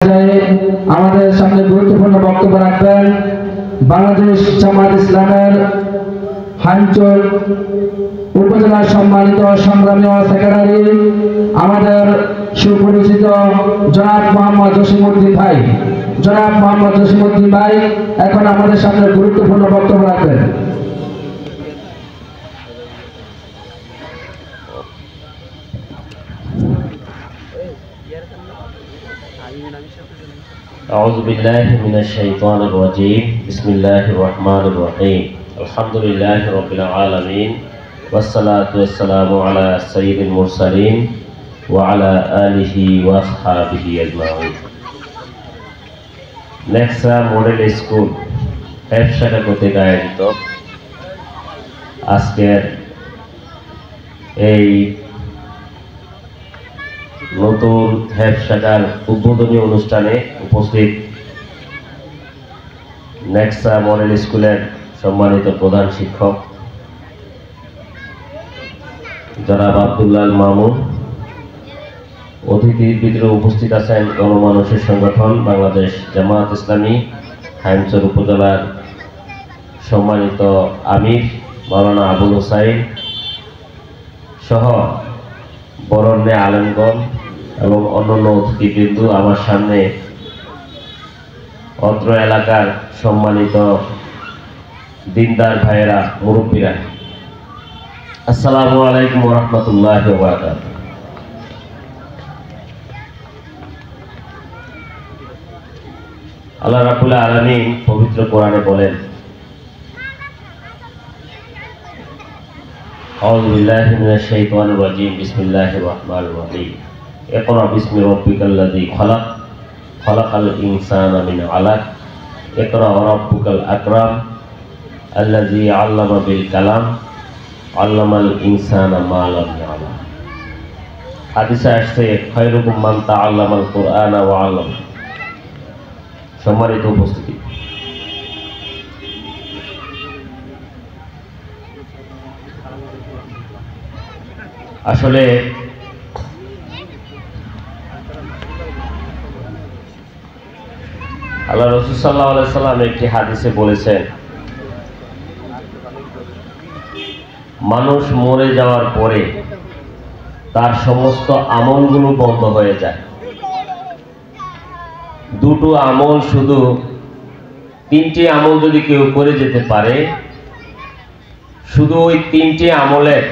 আমাদের সামনে গুরুত্বপূর্ণ বক্তব্য রাখবেন বাংলাদেশ জামাত ইসলামের হাইমচর উপজেলার সম্মানিত সংগ্রামী সেক্রেটারি আমাদের সুপরিচিত জনাব মোহাম্মদ জসিমউদ্দিন ভাই। জনাব মোহাম্মদ জসিমউদ্দিন ভাই এখন আমাদের সামনে গুরুত্বপূর্ণ বক্তব্য রাখবেন। أعوذ بالله من الشيطان الرجيم بسم الله الرحمن الرحيم الحمد لله رب العالمين والصلاة والسلام على سيد المرسلين وعلى آله وأصحابه أجمعين। নেক্সা মডেল স্কুল শাখা কর্তৃক আয়োজিত আজকের এই নতুন শাখার উদ্বোধনী অনুষ্ঠানে উপস্থিত নেক্সা মডেল স্কুলের সম্মানিত প্রধান শিক্ষক জনাব আব্দুল্লাহ মামুন, অতিথির ভিতরে উপস্থিত আছেন গণমানুষের সংগঠন বাংলাদেশ জামাত ইসলামী হাইমচর উপজেলার সম্মানিত আমির মাওলানা আবুল হোসাইন সহ বরণ্যে আলেমগণ এবং অন্যান্য অতিথিবৃন্দ, আমার সামনে অত্র এলাকার সম্মানিত দিনদার ভাইয়েরা, মুরব্বীরা, আসসালামু আলাইকুম ওয়া রাহমাতুল্লাহি ওয়া বারাকাতুহু। আল্লাহ রাব্বুল আলামিন পবিত্র কোরআনে বলেন, আউযু বিল্লাহি মিনাশ শাইতানির রাজীম বিসমিল্লাহির রহমানির রহিম ইকরা বিসমি রাব্বিকাল্লাযী খালাক খালাকাল ইনসানা মিন আলাক ইকরা ওয়া রাব্বুকাল আকরাম আল্লাযী আল্লামা বিল কালাম আল্লামাল ইনসানা মা লাম ইয়ালাম। হাদিসে আসছে খায়রুকুম মান তাআল্লামাল কুরআনা ওয়া আল্লামা। সম্মানিত উপস্থিতি, আসলে আল্লাহ রাসূল সাল্লাল্লাহু আলাইহি সাল্লাম একটি হাদিসে বলেছেন, মানুষ মরে যাওয়ার পরে তার সমস্ত আমলগুলো বন্ধ হয়ে যায়। দুটো আমল, শুধু তিনটি আমল যদি কেউ করে যেতে পারে, শুধু ওই তিনটি আমলের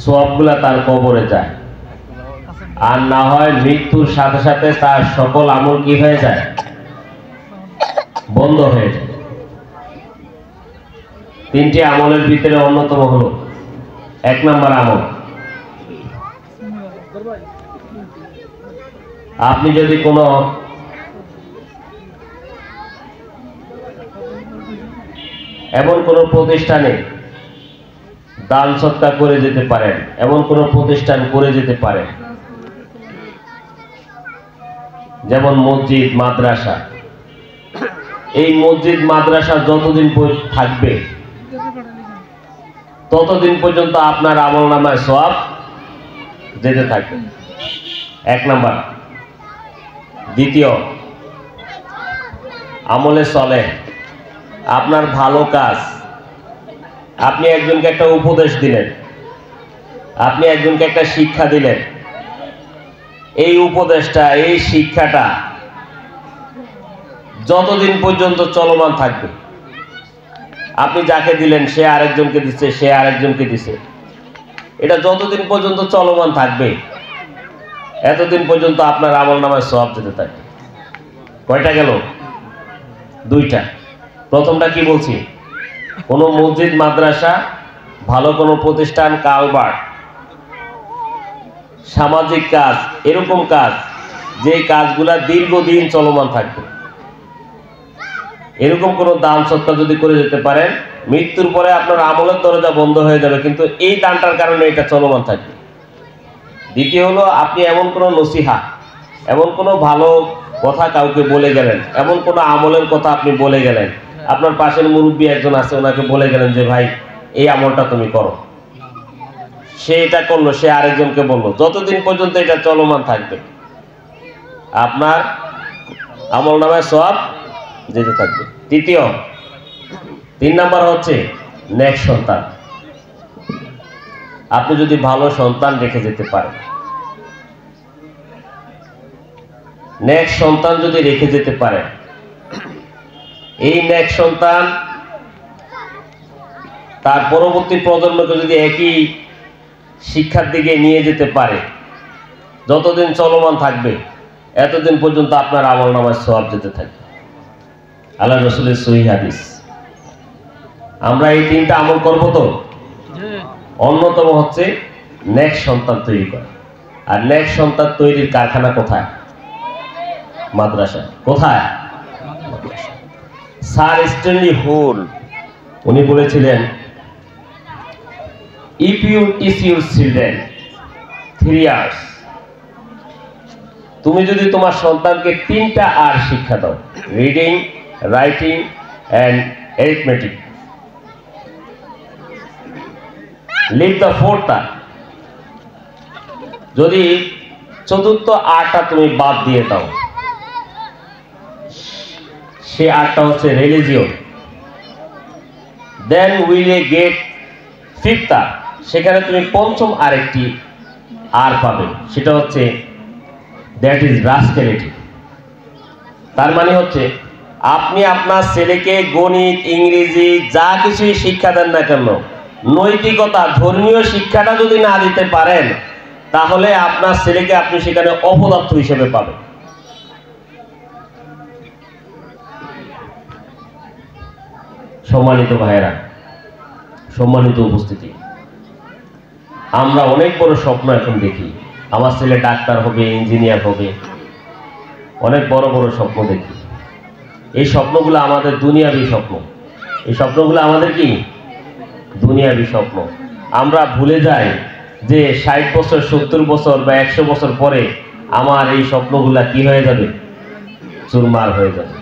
সওয়াবগুলা তার কবরে যায়, আর না হয় মৃত্যুর সাথে সাথে তার সকল আমল কি হয়ে যায়? বন্ধ হয়ে যায়। তিনটি আমলের ভিতরে অন্যতম হলো 1 নম্বর আমল, আপনি যদি কোনো এমন কোনো প্রতিষ্ঠানে দান সৎকার করে যেতে পারেন, এমন কোনো প্রতিষ্ঠান করে যেতে পারেন, যেমন মসজিদ মাদ্রাসা। এই মসজিদ মাদ্রাসা যতদিন থাকবে ততদিন পর্যন্ত আপনার আমলনামায় সওয়াব যেতে থাকবে। 1 নাম্বার। দ্বিতীয়, আমলে চলে আপনার ভালো কাজ। আপনি একজনকে একটা উপদেশ দিলেন, আপনি একজনকে একটা শিক্ষা দিলেন, এই উপদেশটা, এই শিক্ষাটা যতদিন পর্যন্ত চলমান থাকবে, আপনি যাকে দিলেন সে আরেকজনকে দিচ্ছে, সে আরেকজনকে দিচ্ছে, এটা যতদিন পর্যন্ত চলমান থাকবে এতদিন পর্যন্ত আপনার আমলনামায় সওয়াব যেতে থাকবে। কয়টা গেল? 2টা। প্রথমটা কি বলছি? কোনো মসজিদ মাদ্রাসা, ভালো কোনো প্রতিষ্ঠান, কালবার, সামাজিক কাজ, এরকম কাজ যে কাজগুলা দীর্ঘদিন চলমান থাকবে, এরকম কোনো দান সৎকার যদি করে যেতে পারেন, মৃত্যুর পরে আপনার আমলের দরজা বন্ধ হয়ে যাবে, কিন্তু এই দানটার কারণে এটা চলমান থাকবে। দ্বিতীয় হলো, আপনি এমন কোনো নসিহা, এমন কোনো ভালো কথা কাউকে বলে গেলেন, এমন কোনো আমলের কথা আপনি বলে গেলেন, আপনার পাশের মুরব্বী একজন আছে, ওনাকে বলে গেলেন যে ভাই এই আমলটা তুমি করো, সে এটা করলো, সে আরেকজনকে বললো, যতদিন পর্যন্ত এটা চলমান থাকবে আপনার আমলনামায় সওয়াব যেতে থাকবে। তৃতীয় 3 নাম্বার হচ্ছে নেক সন্তান। আপনি যদি ভালো সন্তান রেখে যেতে পারেন, নেক সন্তান যদি রেখে যেতে পারেন, এই নেক সন্তান তার পরবর্তী প্রজন্মকে যদি একই শিক্ষার দিকে নিয়ে যেতে পারে, যতদিন চলমান থাকবে এতদিন পর্যন্ত আপনার আমলনামায় সওয়াব যেতে থাকবে। আল্লাহ রাসূলের সহিহ হাদিস। আমরা এই 3টা আমল করব তো। অন্যতম হচ্ছে নেক সন্তান তৈরি করা। আর নেক সন্তান তৈরির কারখানা কোথায়? মাদ্রাসা। কোথায়? স্যার স্ট্যানলি হুল উনি বলেছিলেন, if you teach your children 3 years, তুমি যদি তোমার সন্তানকে 3টা আর শিক্ষা দাও, reading, writing and arithmetic, leave the 4th R, যদি 4th আরটা তুমি বাদ দিয়ে দাও, সে আরটা হচ্ছে religion, then will a get 5th R, সেখানে তুমি 5ম আরেকটি আর পাবে, সেটা হচ্ছে দ্যাট ইজ রাস্কেলিটি। তার মানে হচ্ছে আপনি আপনার ছেলেকে গণিত, ইংরেজি যা কিছুই শিক্ষা দেন না কেন, নৈতিকতা, ধর্মীয় শিক্ষাটা যদি না দিতে পারেন, তাহলে আপনার ছেলেকে আপনি সেখানে অপদার্থ হিসেবে পাবেন। সম্মানিত ভাইয়েরা, সম্মানিত উপস্থিতি, আমরা অনেক বড় স্বপ্ন এখন দেখি, আমার ছেলে ডাক্তার হবে, ইঞ্জিনিয়ার হবে, অনেক বড় বড় স্বপ্ন দেখি। এই স্বপ্নগুলো আমাদের দুনিয়াবী স্বপ্ন। এই স্বপ্নগুলো আমাদের কি? দুনিয়াবী স্বপ্ন। আমরা ভুলে যাই যে 60 বছর, 70 বছর বা 100 বছর পরে আমার এই স্বপ্নগুলা কি হয়ে যাবে? চুরমার হয়ে যাবে।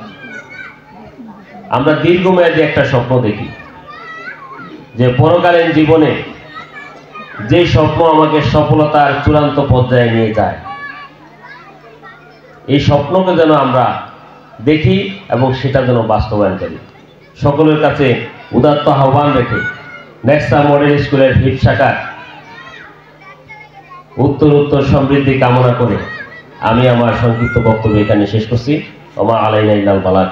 আমরা দীর্ঘমেয়াদী একটা স্বপ্ন দেখি যে পরকালীন জীবনে যে স্বপ্ন আমাকে সফলতার চূড়ান্ত পর্যায়ে নিয়ে যায়, এই স্বপ্নকে যেন আমরা দেখি এবং সেটা যেন বাস্তবায়ন করি। সকলের কাছে উদাত্ত আহ্বান রেখে নেক্সা মডেল স্কুলের হিপ শাখার উত্তর সমৃদ্ধি কামনা করে আমি আমার সংক্ষিপ্ত বক্তব্য এখানে শেষ করছি। ওমা আলাইনা ইল্লাল বালাগ।